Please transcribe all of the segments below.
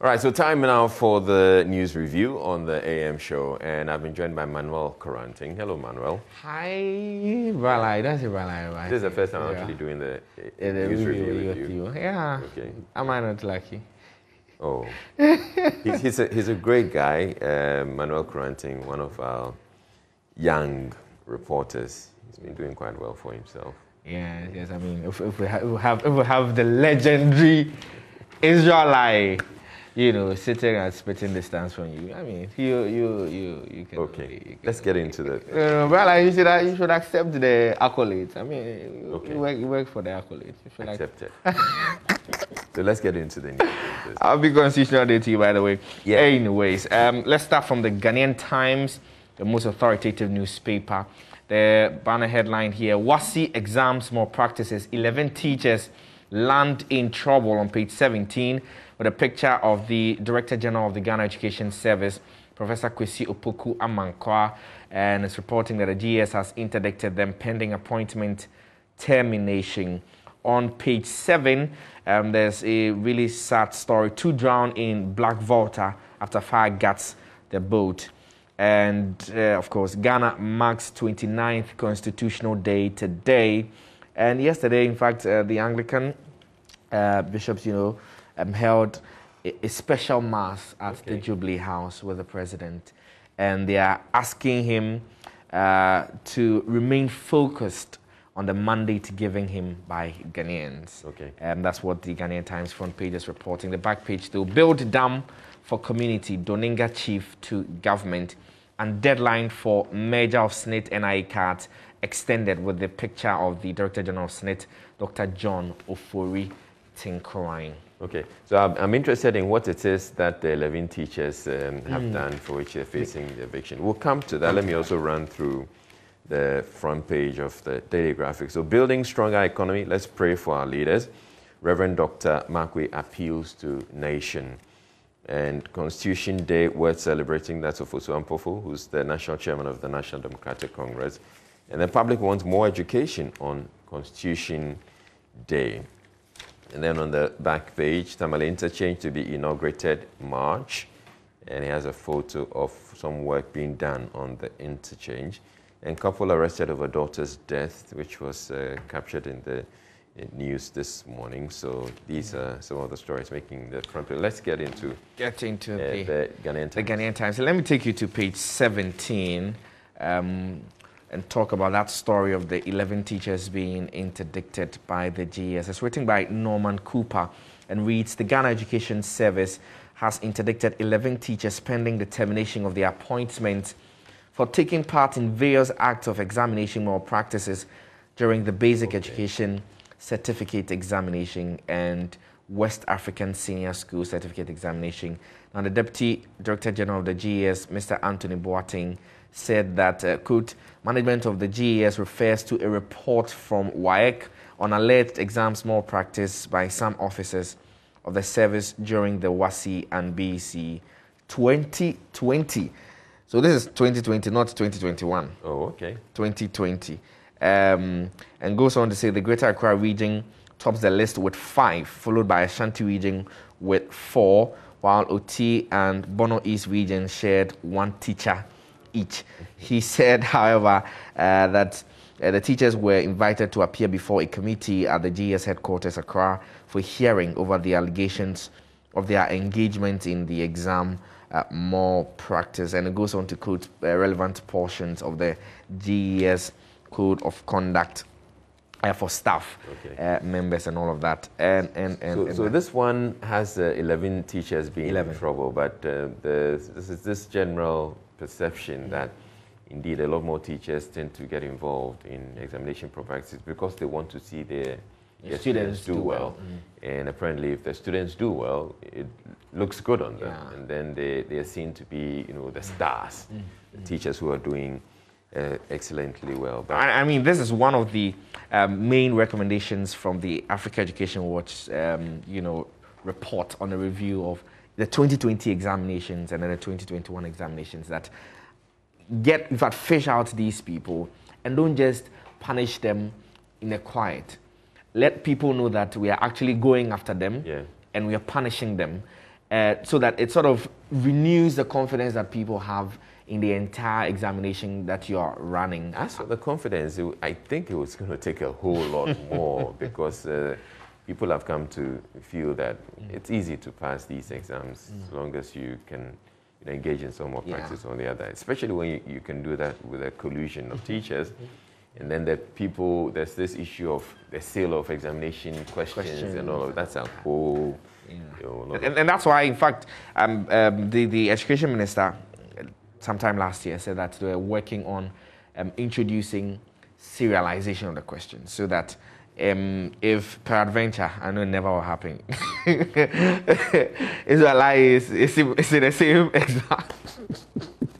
All right, so time now for the news review on the AM show, and I've been joined by Manuel Coranting. Hello, Manuel. Hi, Balai. That's it, Balai. Right? This is the first time I'm actually doing the news review with you. Yeah. Okay. Am I not lucky? Oh, he's a great guy, Manuel Coranting, one of our young reporters. He's been doing quite well for himself. Yes. I mean, if we have the legendary Israelite, sitting at spitting distance from you. I mean, you can. Okay, let's get into that. Well, you should accept the accolades. I mean, okay. you work for the accolades. Accept it. So let's get into the news. I'll be constitutional day to you, by the way. Yeah. Anyways, let's start from the Ghanaian Times, the most authoritative newspaper. The banner headline here: WASSCE exams more practices. 11 teachers land in trouble, on page 17. With a picture of the Director General of the Ghana Education Service, Professor Kwesi Opoku Amankwa, and it's reporting that the GS has interdicted them pending appointment termination. On page 7, there's a really sad story. 2 drowned in Black Volta after fire guts the boat. And, of course, Ghana marks 29th Constitutional Day today. And yesterday, in fact, the Anglican bishops, held a special mass at the Jubilee House with the president, and they are asking him to remain focused on the mandate given him by Ghanaians. Okay. And that's what the Ghanaian Times front page is reporting. The back page, though: build dam for community, Doninga chief to government, and deadline for merger of SSNIT NIA Cards extended, with the picture of the Director General of SSNIT, Dr. John Ofori Tinkorain. Okay, so I'm interested in what it is that the 11 teachers have done for which they're facing the eviction. We'll come to that. Let me also run through the front page of the daily graphic. So, building stronger economy, let's pray for our leaders. Reverend Dr. Makwe appeals to nation. And Constitution Day worth celebrating, that's Ofosu Ampofu, who's the national chairman of the National Democratic Congress. And the public wants more education on Constitution Day. And then on the back page, Tamale Interchange to be inaugurated March. And he has a photo of some work being done on the interchange. And couple arrested over daughter's death, which was captured in the news this morning. So these are some of the stories making the front page. Let's get into the Ghanaian Times. The Ghanaian Times. So let me take you to page 17. And talk about that story of the 11 teachers being interdicted by the GS. It's written by Norman Cooper and reads: the Ghana Education Service has interdicted 11 teachers pending the termination of their appointments for taking part in various acts of examination malpractices during the Basic Education Certificate Examination and West African Senior School Certificate Examination. Now, the Deputy Director General of the GES, Mr. Anthony Boateng, said that, quote, management of the GES refers to a report from WAEC on alleged exams malpractice by some officers of the service during the WASSCE and BEC 2020. So this is 2020, not 2021. Oh, okay. 2020. And goes on to say the Greater Accra region tops the list with 5, followed by Ashanti region with 4, while Oti and Bono East region shared 1 teacher each. He said, however, that the teachers were invited to appear before a committee at the GS headquarters, Accra, for hearing over the allegations of their engagement in the exam malpractice. And it goes on to quote relevant portions of the GES Code of Conduct for staff members and all of that. So this one has 11 teachers being in trouble, but there's this general perception that indeed a lot more teachers tend to get involved in examination practices because they want to see their students do well. And apparently if the students do well, it looks good on them. And then they are seen to be, the stars, the teachers who are doing excellently well. But I mean, this is one of the main recommendations from the Africa Education Watch, report on a review of the 2020 examinations and then the 2021 examinations, that in fact, fish out these people and don't just punish them in the quiet. Let people know that we are actually going after them and we are punishing them. so that it sort of renews the confidence that people have in the entire examination that you are running? As for the confidence, I think it was going to take a whole lot more because people have come to feel that it's easy to pass these exams as long as you can engage in some more practice on the other, especially when you can do that with a collusion of teachers. And then there's this issue of the sale of examination questions and all of that's a whole... And that's why, in fact, the education minister sometime last year said that they were working on introducing serialization of the questions so that if peradventure, I know it never will happen, it's in the same exam.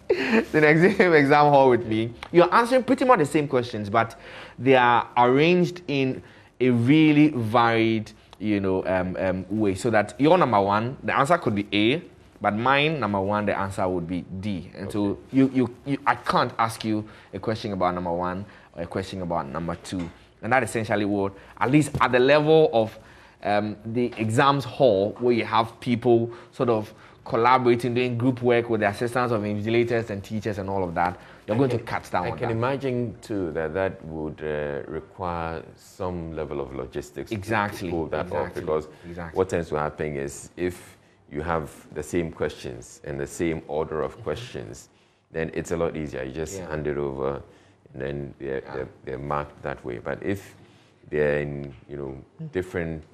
It's in the same exam hall with me. You're answering pretty much the same questions, but they are arranged in a really varied, way, so that your number one, the answer could be A, but mine, number one, the answer would be D. And so I can't ask you a question about number one or a question about number two. And that essentially would, at least at the level of the exams hall, where you have people sort of collaborating, doing group work with the assistance of invigilators and teachers and all of that, you're going to cut down on that. I can imagine, too, that would require some level of logistics to pull that off. Because what tends to happen is if you have the same questions and the same order of questions, then it's a lot easier. You just hand it over, and then they're marked that way. But if they're in, different,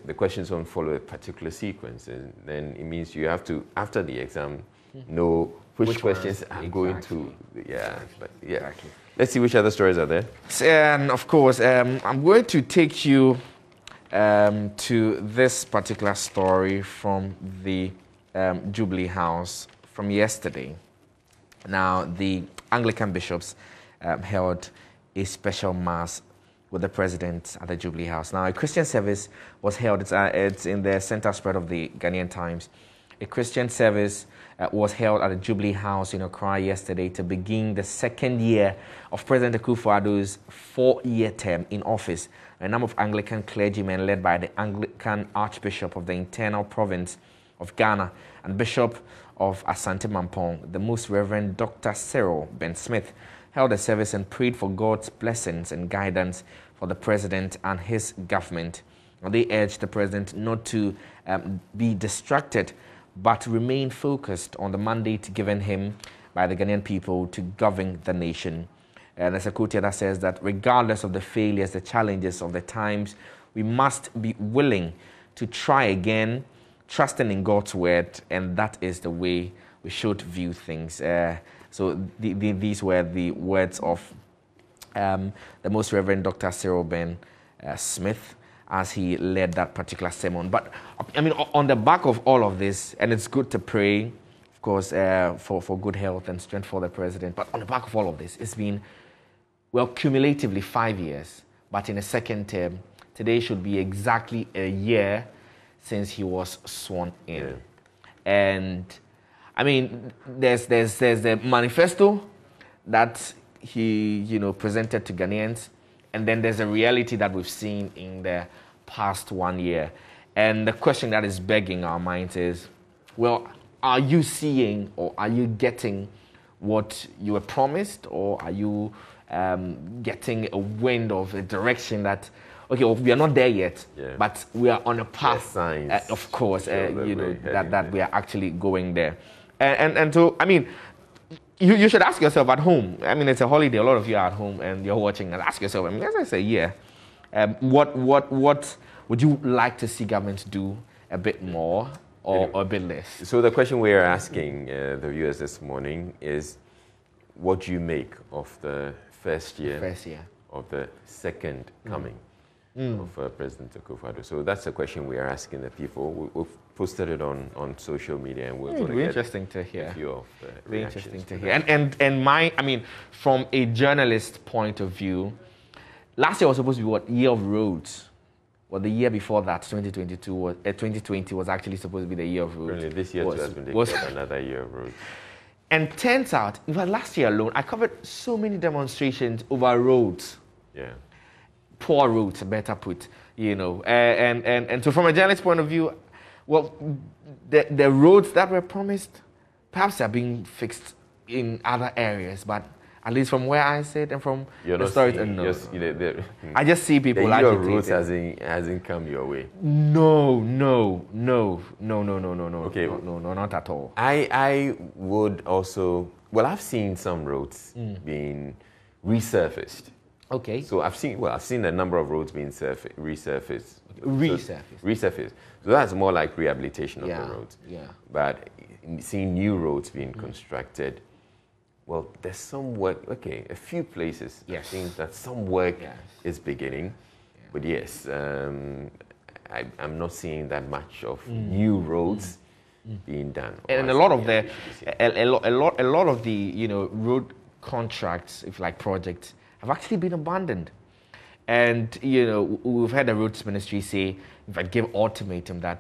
the questions don't follow a particular sequence, and then it means you have to, after the exam, know which questions are going to, Let's see which other stories are there. And of course, I'm going to take you to this particular story from the Jubilee House from yesterday. Now, the Anglican bishops held a special mass with the president at the Jubilee House. Now, a Christian service was held. It's in the center spread of the Ghanaian Times. A Christian service was held at the Jubilee House in Accra yesterday to begin the second year of President Akufo-Addo's 4-year term in office. A number of Anglican clergymen led by the Anglican Archbishop of the Internal Province of Ghana and Bishop of Asante Mampong, the Most Reverend Dr. Cyril Ben Smith, held a service and prayed for God's blessings and guidance for the president and his government. They urged the president not to be distracted, but remain focused on the mandate given him by the Ghanaian people to govern the nation. And there's a quote here that says that regardless of the failures, the challenges of the times, we must be willing to try again, trusting in God's word, and that is the way we should view things. So these were the words of the Most Reverend Dr. Cyril Ben Smith as he led that particular sermon. But I mean, on the back of all of this, and it's good to pray, of course, for good health and strength for the president. But on the back of all of this, it's been, well, cumulatively 5 years. But in a second term, today should be exactly a year since he was sworn in. Yeah. And I mean, there's the manifesto that he, presented to Ghanaians, and then there's a reality that we've seen in the past 1 year. And the question that is begging our minds is, well, are you seeing or are you getting what you were promised, or are you getting a wind of a direction that, okay, well, we are not there yet, but we are on a path, of course, that we are actually going there. And so, I mean, you should ask yourself at home. I mean, it's a holiday. A lot of you are at home and you're watching. And ask yourself, I mean, as I say, what would you like to see government do a bit more or a bit less? So the question we are asking the viewers this morning is, what do you make of the first year of the second coming of President Akufo-Addo? So that's the question we are asking the people. We've posted it on social media, and we're going to get interesting to hear. A few of reactions. Interesting to hear. And I mean, from a journalist point of view, last year was supposed to be what, year of roads. Well, the year before that, 2020 was actually supposed to be the year of roads. Really, this year has been declared another year of roads. And turns out, in fact, last year alone, I covered so many demonstrations over roads. Yeah. Poor roads, better put, And so from a journalist point of view, Well, the roads that were promised, perhaps are being fixed in other areas, but at least from where I sit and from the stories, no. I just see people your roads hasn't come your way. No. Okay. No, not at all. I would also, well, I've seen some roads being resurfaced. Okay. So I've seen a number of roads being resurfaced. Resurfaced. So that's more like rehabilitation of the roads. Yeah. But seeing new roads being constructed, well, there's some work. Okay, a few places. Yes. I think that some work is beginning. Yeah. But yes, I'm not seeing that much of new roads being done. And a lot of a lot of the road contracts, if like projects, have actually been abandoned. And we've had the roads ministry say, in fact, give ultimatum that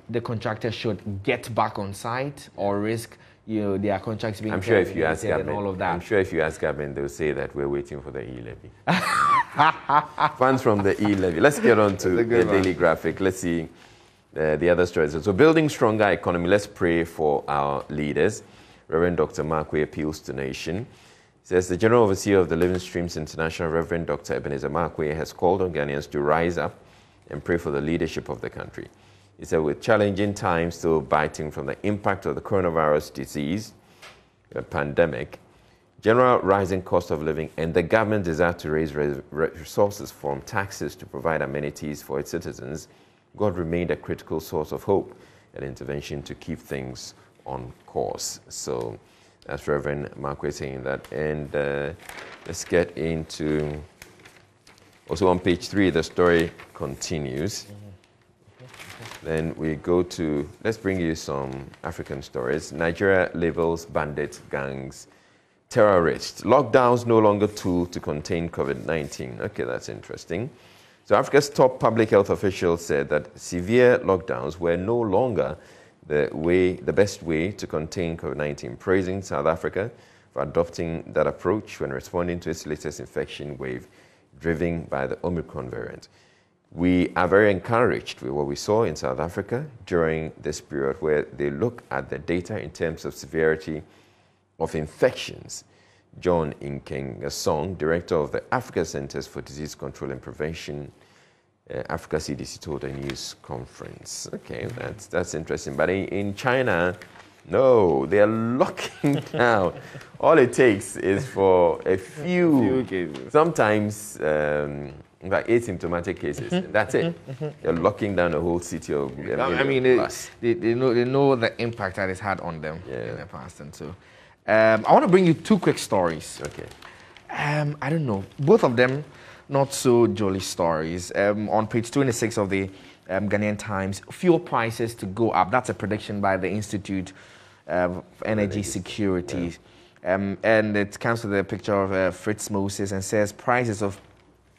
the contractor should get back on site or risk their contracts being terminated. If you ask and all of that. I'm sure if you ask government, they'll say that we're waiting for the e-levy. Funds from the e-levy. Let's get on to the daily graphic. Let's see the other stories. So building stronger economy. Let's pray for our leaders. Reverend Dr. Markwei appeals to nation. Says the General Overseer of the Living Streams International, Reverend Dr. Ebenezer Markwei, has called on Ghanaians to rise up and pray for the leadership of the country. He said, with challenging times still biting from the impact of the coronavirus disease, the pandemic, general rising cost of living, and the government's desire to raise resources from taxes to provide amenities for its citizens, God remained a critical source of hope and intervention to keep things on course. So that's Reverend Markwei saying that. And let's get into, also on page 3, the story continues. Then we go to, let's bring you some African stories. Nigeria labels bandits, gangs, terrorists. Lockdowns no longer tool to contain COVID-19. Okay, that's interesting. So Africa's top public health officials said that severe lockdowns were no longer the best way to contain COVID-19, praising South Africa for adopting that approach when responding to its latest infection wave driven by the Omicron variant. We are very encouraged with what we saw in South Africa during this period where they look at the data in terms of severity of infections. John Inkengasong, director of the Africa Centers for Disease Control and Prevention, Africa CDC, told a news conference. Okay, that's interesting. But in China, no, they are locking down. All it takes is for a few cases. Sometimes, in fact, asymptomatic cases. That's it. They're locking down the whole city of. I mean, they know the impact that it's had on them in the past, and so. I want to bring you 2 quick stories. Okay. I don't know, both of them not so jolly stories. On page 26 of the Ghanaian Times, fuel prices to go up. That's a prediction by the Institute of Energy Security. Yeah. And it comes with a picture of Fritz Moses and says prices of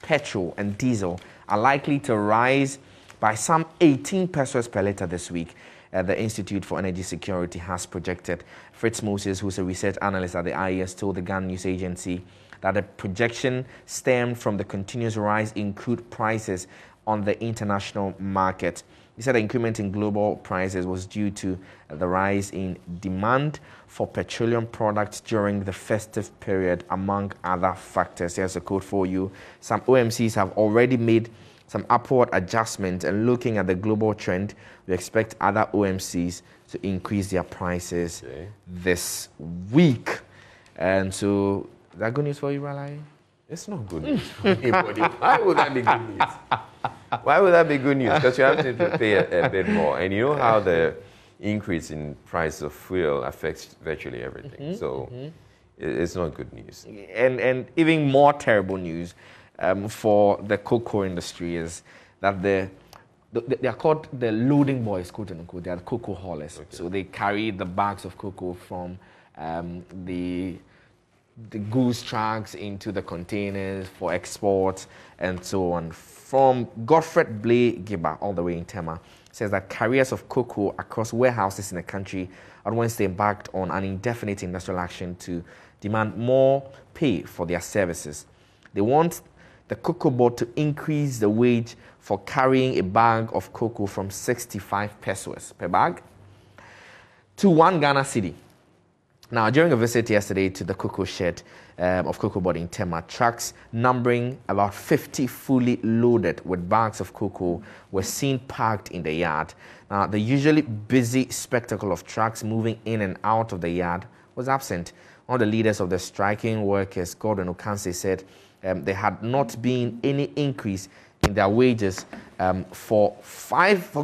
petrol and diesel are likely to rise by some 18 pesos per litre this week. The Institute for Energy Security has projected. Fritz Moses, who's a research analyst at the IES, told the Ghana News Agency that the projection stemmed from the continuous rise in crude prices on the international market. He said the increment in global prices was due to the rise in demand for petroleum products during the festive period, among other factors. Here's a quote for you. Some OMCs have already made some upward adjustment, and looking at the global trend, we expect other OMCs to increase their prices this week. And so, is that good news for you, Raleigh? It's not good news for anybody. Why would that be good news? Why would that be good news? Because you have to pay a bit more. And you know how the increase in price of fuel affects virtually everything. It's not good news. And even more terrible news for the cocoa industry is that they are called the loading boys, quote unquote. They are the cocoa haulers. Okay. So they carry the bags of cocoa from the goods trucks into the containers for export and so on. From Godfred Blay Giba, all the way in Tema, says that carriers of cocoa across warehouses in the country on Wednesday embarked on an indefinite industrial action to demand more pay for their services. They want the cocoa board to increase the wage for carrying a bag of cocoa from 65 pesos per bag to 1 Ghana cedi. Now, during a visit yesterday to the cocoa shed of cocoa board in Tema, trucks numbering about 50 fully loaded with bags of cocoa were seen parked in the yard. Now, the usually busy spectacle of trucks moving in and out of the yard was absent. One of the leaders of the striking workers, Gordon Okanse, said there had not been any increase in their wages for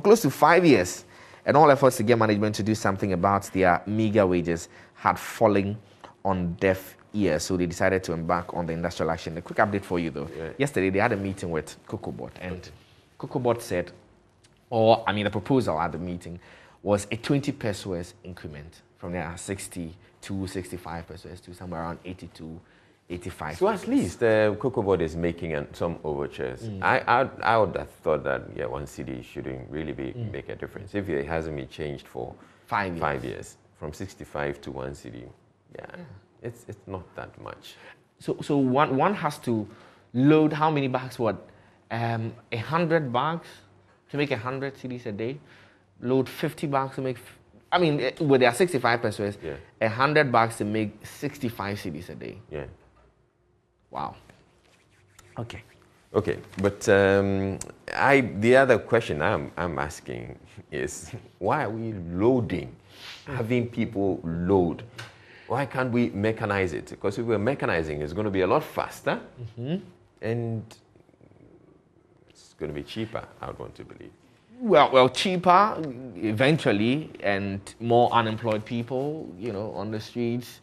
close to 5 years, and all efforts to get management to do something about their meager wages had fallen on deaf ears, so they decided to embark on the industrial action. A quick update for you, though. Yeah. Yesterday, they had a meeting with Cocoa Board, and Cocoa Board said, the proposal at the meeting was a 20 pesos increment from their 60 to 65 pesos to somewhere around 82, 85. So at least the Cocoa Board is making some overtures. I would have thought that 1 cedi shouldn't really make a difference if it hasn't been changed for 5 years. From 65 to 1 cedi, it's not that much. So one has to load how many bags? 100 bags to make 100 cedis a day. Load 50 bags to make. With their 65 pesos, 100 bags to make 65 cedis a day. Yeah. Wow. Okay. Okay, but the other question I'm asking is, why are we loading? Having people load. Why can't we mechanize it? Because if we're mechanizing, it's going to be a lot faster and it's going to be cheaper, I would want to believe. Well, cheaper eventually, and more unemployed people, on the streets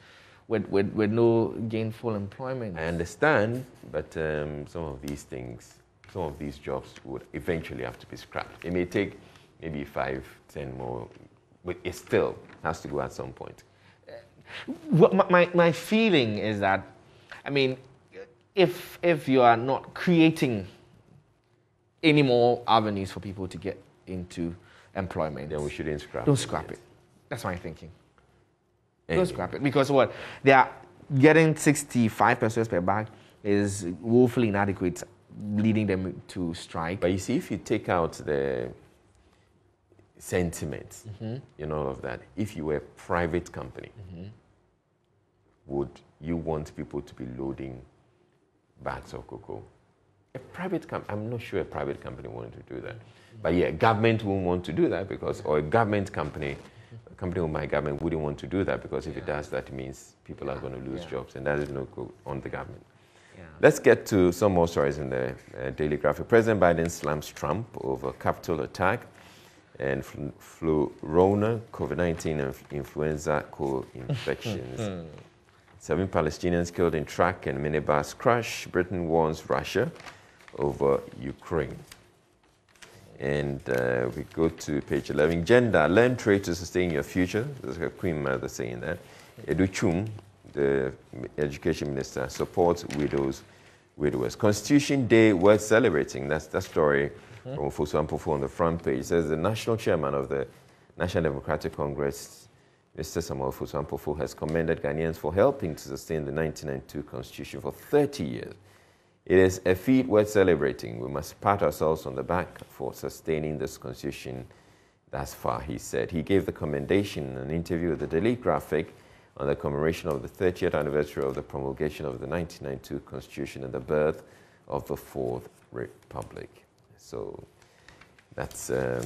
with no gainful employment. I understand, but some of these jobs would eventually have to be scrapped. It may take maybe 5, 10 more, but it still has to go at some point. My feeling is that, if you are not creating any more avenues for people to get into employment, then we shouldn't scrap it. Don't scrap it. That's my thinking. Don't scrap it. Because they are getting 65 pesos per bag is woefully inadequate, leading them to strike. But you see, if you take out the sentiments in all of that, if you were a private company, would you want people to be loading bags of cocoa? A private company, I'm not sure a private company wanted to do that. But yeah, government won't want to do that because, or a government company, a company owned by government wouldn't want to do that because if it does, that means people are going to lose jobs, and that is no good on the government. Let's get to some more stories in the Daily Graphic. President Biden slams Trump over Capitol attack and Florona, COVID-19 and influenza co-infections. 7 Palestinians killed in truck and minibus crash. Britain warns Russia over Ukraine. And we go to page 11. Gender, learn trade to sustain your future. There's a Queen Mother saying that. Edu Chum, the education minister, supports widowers. Constitution Day worth celebrating. That's the story from Fosu Ampofo on the front page. It says the national chairman of the National Democratic Congress, Mr. Samuel Fosu Ampofo, has commended Ghanaians for helping to sustain the 1992 Constitution for 30 years. It is a feat worth celebrating. We must pat ourselves on the back for sustaining this Constitution thus far, he said. He gave the commendation in an interview with the Daily Graphic on the commemoration of the 30th anniversary of the promulgation of the 1992 Constitution and the birth of the Fourth Republic. So that's the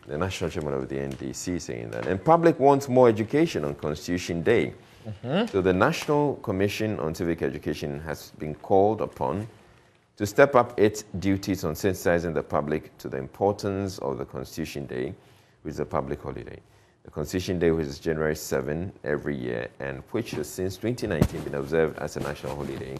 national chairman of the NDC saying that. And public wants more education on Constitution Day. So the National Commission on Civic Education has been called upon to step up its duties on sensitizing the public to the importance of the Constitution Day, which is a public holiday. The Constitution Day, which is January 7 every year, and which has since 2019 been observed as a national holiday,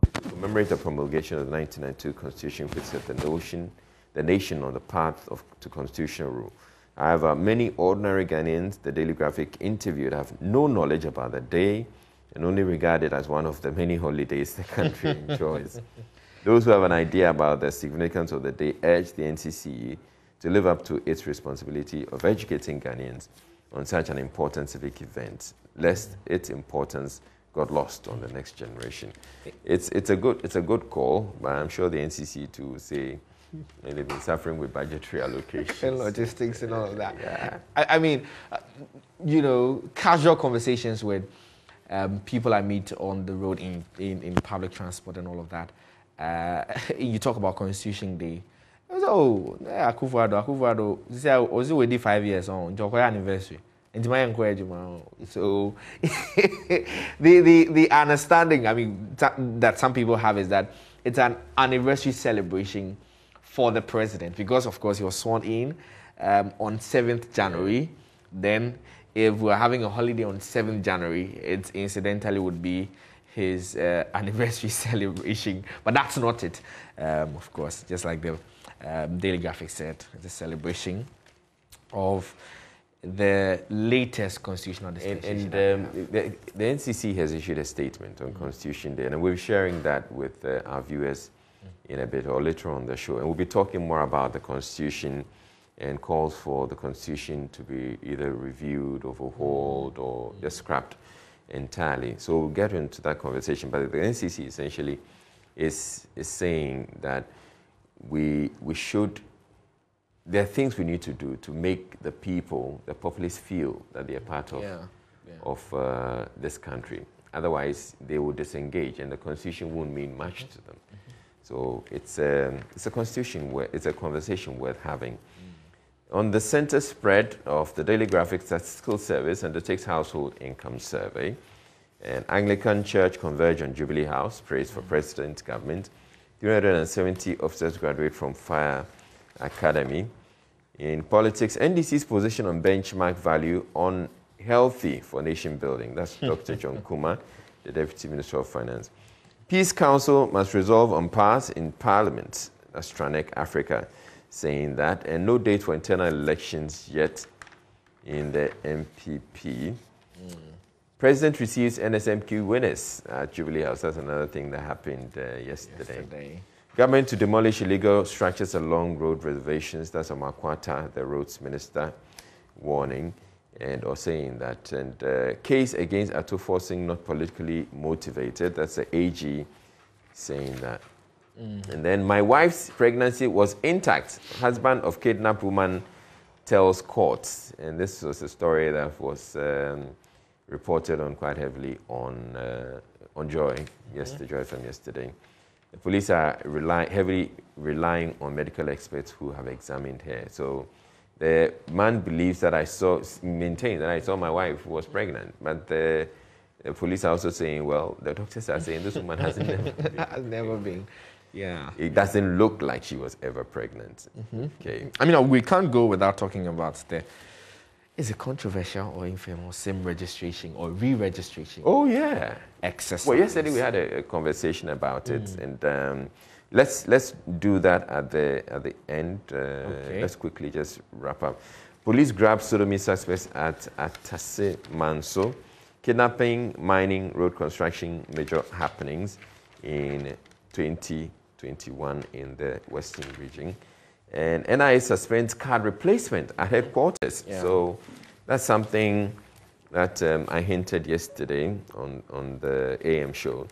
to commemorate the promulgation of the 1992 Constitution, which set the nation on the path to constitutional rule. However, many ordinary Ghanaians, the Daily Graphic interviewed, have no knowledge about the day and only regard it as one of the many holidays the country enjoys. Those who have an idea about the significance of the day urge the NCCE to live up to its responsibility of educating Ghanaians on such an important civic event, lest its importance got lost on the next generation. It's a good call, but I'm sure the NCC too will say they've been suffering with budgetary allocations and logistics and all of that. Yeah. I mean, you know, casual conversations with people I meet on the road in public transport and all of that. You talk about Constitution Day. Oh, Akufo-Addo. This is also already 5 years on Jokoya anniversary. So the understanding, I mean, that some people have is that it's an anniversary celebration for the president because, of course, he was sworn in on 7th January. Then, if we're having a holiday on 7th January, it incidentally would be his anniversary celebration. But that's not it, of course, just like the Daily Graphic said, it's a celebration of the latest constitutional dispensation. And the NCC has issued a statement on Constitution Day, and we'll be sharing that with our viewers in a bit or later on the show. And we'll be talking more about the Constitution and calls for the Constitution to be either reviewed, overhauled, or just scrapped entirely. So we'll get into that conversation. But the NCC essentially is saying that we should. There are things we need to do to make the people, the populace, feel that they are part of this country. Otherwise, they will disengage, and the Constitution won't mean much to them. So it's a conversation worth having. On the center spread of the Daily Graphic Statistical Service undertakes household income survey, and Anglican Church converge on Jubilee House, praise for President, government. 370 officers graduate from Fire Academy. In politics, NDC's position on benchmark value on healthy for nation building. That's Dr. John Kuma, the Deputy Minister of Finance. Peace Council must resolve on pass in Parliament. That's Tranec Africa saying that. And no date for internal elections yet in the MPP. President receives NSMQ winners at Jubilee House. That's another thing that happened yesterday. Government to demolish illegal structures along road reservations. That's Amakwata, the roads minister, warning or saying that. And case against Ato Forcing not politically motivated. That's the AG saying that. And then my wife's pregnancy was intact. Husband of kidnapped woman tells courts. And this was a story that was reported on quite heavily on Joy Joy from yesterday. The police are heavily relying on medical experts who have examined her. So the man believes that maintained that I saw my wife who was pregnant. But the police are also saying, well, the doctors are saying this woman has never been. Yeah. It doesn't look like she was ever pregnant. Okay. I mean, we can't go without talking about is it controversial or infamous SIM registration or re-registration? Oh, yeah. Exercise. Well, yesterday we had a conversation about it, and let's do that at the end. Okay. Let's quickly just wrap up. Police grab sodomy suspects at Atase Manso. Kidnapping, mining, road construction, major happenings in 2021 in the Western region. And NIA suspends card replacement at headquarters. Yeah. So that's something that I hinted yesterday on the AM show.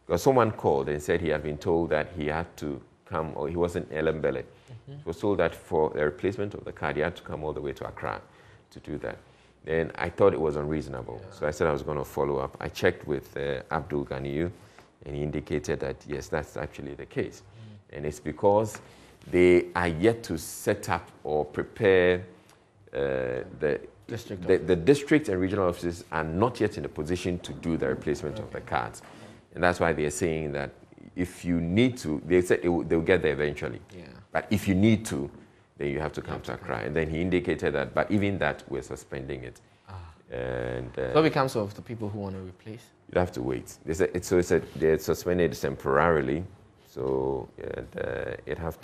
Because someone called and said he had been told that he had to come, or he was in Elembele. He was told that for the replacement of the card, he had to come all the way to Accra to do that. Then I thought it was unreasonable. Yeah. So I said I was going to follow up. I checked with Abdul Ganiyu, and he indicated that, yes, that's actually the case. And it's because they are yet to set up or prepare the district and regional offices are not yet in a position to do the replacement of the cards. And that's why they're saying that if you need to, they said they'll get there eventually. Yeah. But if you need to, then you have to come to Accra. And then he indicated that, but even that, we're suspending it. And what becomes of the people who want to replace? You'd have to wait. They're suspended temporarily. So it has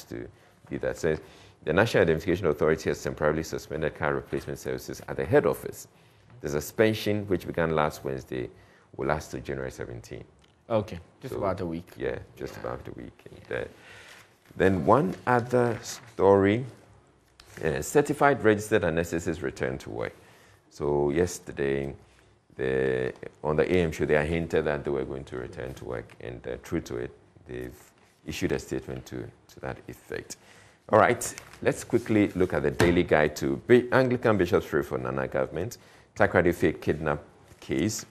to be that. So the National Identification Authority has temporarily suspended card replacement services at the head office. The suspension, which began last Wednesday, will last till January 17. Okay, just about a week. Yeah, just about a week. And, then one other story, certified registered anesthetists return to work. So yesterday, on the AM show, they hinted that they were going to return to work, and true to it, they've issued a statement to that effect. All right, let's quickly look at the daily guide to Anglican bishops pray for Nana government. Takrady fake kidnap case.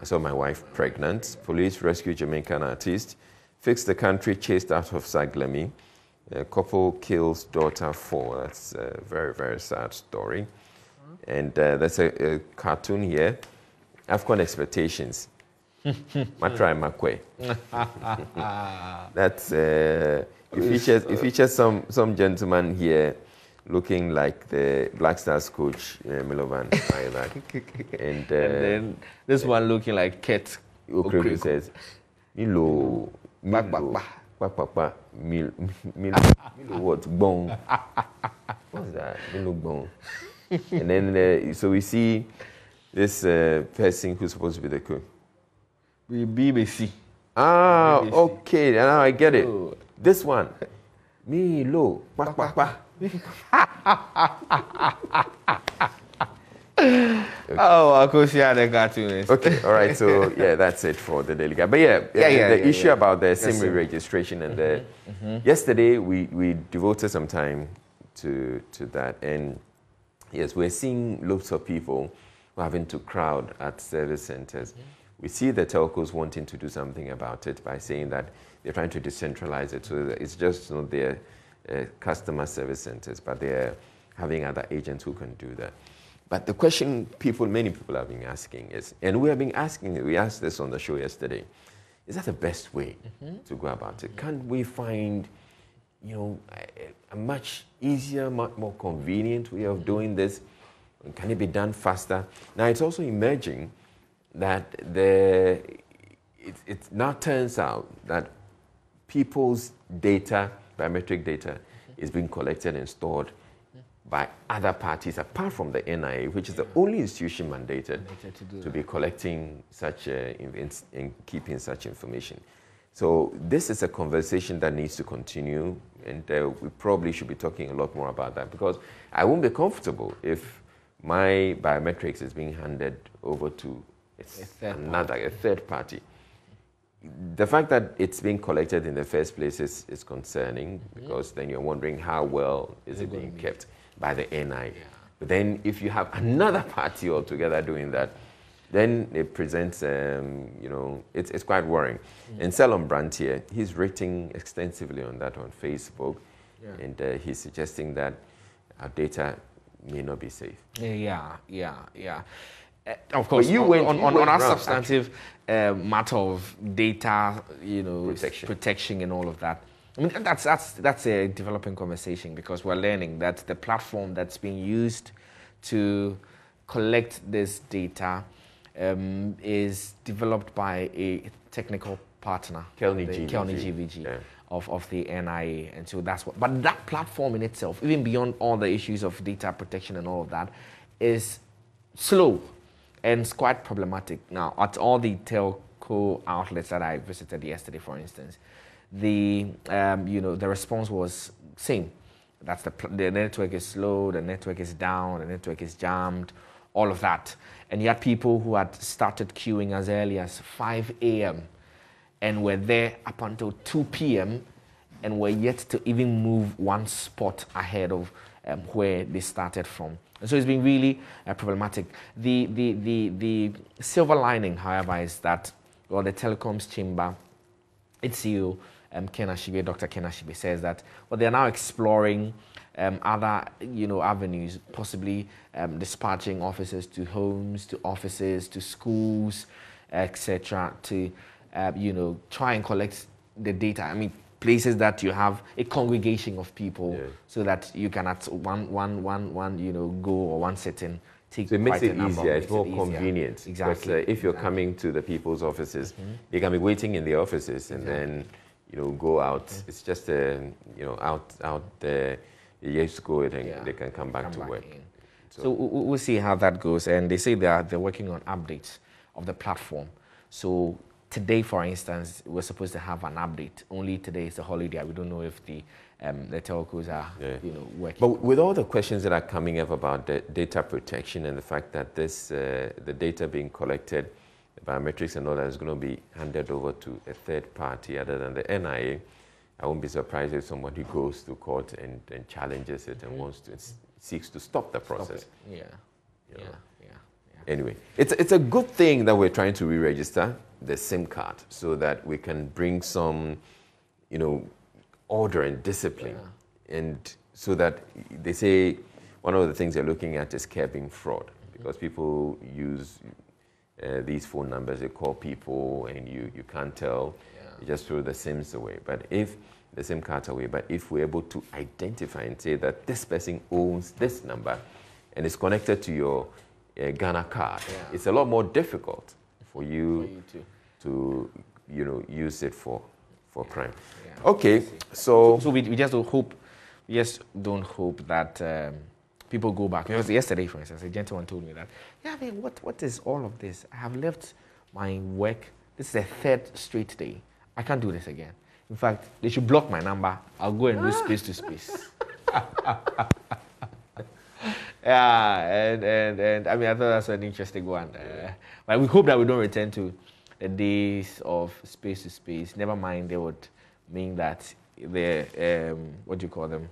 I saw my wife pregnant. Police rescue Jamaican artist. Fix the country chased out of Saglemi. Couple kills daughter 4. That's a very, very sad story. And there's a cartoon here. AFCON expectations. Matrai Makwe. That's it features some gentleman here looking like the Black Stars coach Milovan. And then this one looking like Ket Okreku says, Milo what bone? What's that? Milo bone. And then so we see this person who's supposed to be the coach. BBC. Ah, BBC. okay, now I get it. This one. Milo. Oh, I could see how the cartoon is. Okay, all right. So yeah, that's it for the daily guide. But the issue about the SIM registration and yesterday we devoted some time to that, and yes, we're seeing lots of people who are having to crowd at service centers. We see the telcos wanting to do something about it by saying that they're trying to decentralize it, so that it's just not their customer service centers, but they're having other agents who can do that. But the question many people have been asking is, and we have been asking, we asked this on the show yesterday, is that the best way to go about it? Can't we find, a much easier, much more convenient way of doing this? Can it be done faster? Now, it's also emerging that it now turns out that people's data, biometric data, is being collected and stored by other parties apart from the NIA, which is the only institution mandated to be collecting such and keeping such information. So this is a conversation that needs to continue, and we probably should be talking a lot more about that, because I won't be comfortable if my biometrics is being handed over to a third party. The fact that it's being collected in the first place is concerning, because then you're wondering how well is it being kept by the NI. But then if you have another party altogether doing that, then it presents, it's quite worrying. And Selon Brandt here, he's written extensively on that on Facebook, and he's suggesting that our data may not be safe. Of course, on our substantive matter of data, protection and all of that. I mean, that's a developing conversation, because we're learning that the platform that's being used to collect this data is developed by a technical partner, Kelny GVG. Of the NIA, and so that's what. But that platform in itself, even beyond all the issues of data protection and all of that, is slow and it's quite problematic. Now, at all the telco outlets that I visited yesterday, for instance, the response was same. That's the network is slow, the network is down, the network is jammed, all of that. And you had people who had started queuing as early as 5 a.m. and were there up until 2 p.m. and were yet to even move one spot ahead of where they started from. And so it's been really problematic. The silver lining, however, is that, well, the telecoms chamber, its CEO, Dr. Ken Ashibe, says that, well, they're now exploring other, avenues, possibly dispatching officers to homes, to offices, to schools, etc., to, try and collect the data. I mean, places that you have a congregation of people, so that you can at one go or one setting take. So it makes it easier. It's more convenient. Exactly. Because if you're coming to the people's offices, you can be waiting in the offices and then go out. It's just out there. You just go and they can come back to work. So we'll see how that goes. And they say they're working on updates of the platform. So today, for instance, we're supposed to have an update. Only today is a holiday. We don't know if the telcos are, working. But with all the questions that are coming up about the data protection and the fact that this, the data being collected, the biometrics and all that is going to be handed over to a third party other than the NIA, I won't be surprised if somebody goes to court and challenges it and wants to, seeks to stop the process. Yeah. Anyway, it's a good thing that we're trying to re-register the SIM card so that we can bring some, order and discipline. And so that they say one of the things they're looking at is curbing fraud, because people use these phone numbers, they call people and you can't tell, you just throw the SIMs away. But if the SIM cards away, but if we're able to identify and say that this person owns this number and is connected to your Ghana card, it's a lot more difficult for you to use it for crime. Okay, so we just don't hope. We just don't hope that people go back. Because yesterday, for instance, a gentleman told me that, what is all of this? I have left my work. This is the third straight day. I can't do this again. In fact, they should block my number. I'll go and do space to space. And I mean, I thought that's an interesting one. But we hope that we don't return to the days of space to space. Never mind, they would mean that the what do you call them?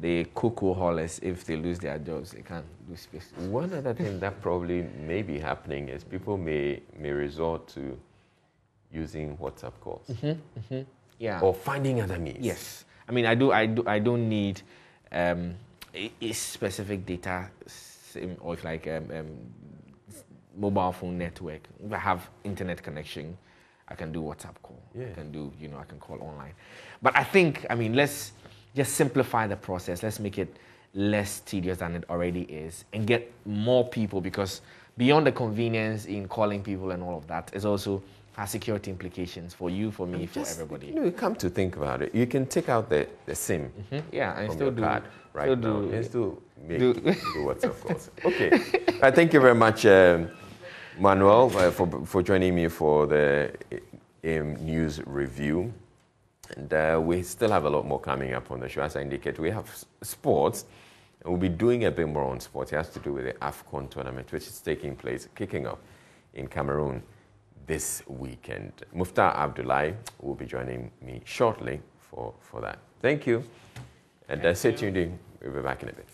The cocoa haulers, if they lose their jobs, they can't do space to space. One other thing that probably may be happening is people may resort to using WhatsApp calls. Yeah. Or finding other means. Yes. I mean, I don't need a specific data or if like mobile phone network. If I have internet connection, I can do WhatsApp call. I can do, I can call online. But I think, I mean, let's just simplify the process. Let's make it less tedious than it already is and get more people, because beyond the convenience in calling people and all of that is also has security implications for you, for me, for everybody. Come to think about it, you can take out the SIM and from still your do card right now and still do WhatsApp calls. Okay. Thank you very much, Manuel, for joining me for the news review. And we still have a lot more coming up on the show. As I indicated, we have sports, and we'll be doing a bit more on sports. It has to do with the AFCON tournament, which is kicking off in Cameroon this weekend. Muftar Abdullahi will be joining me shortly for that. Thank you. And stay tuned in. We'll be back in a bit.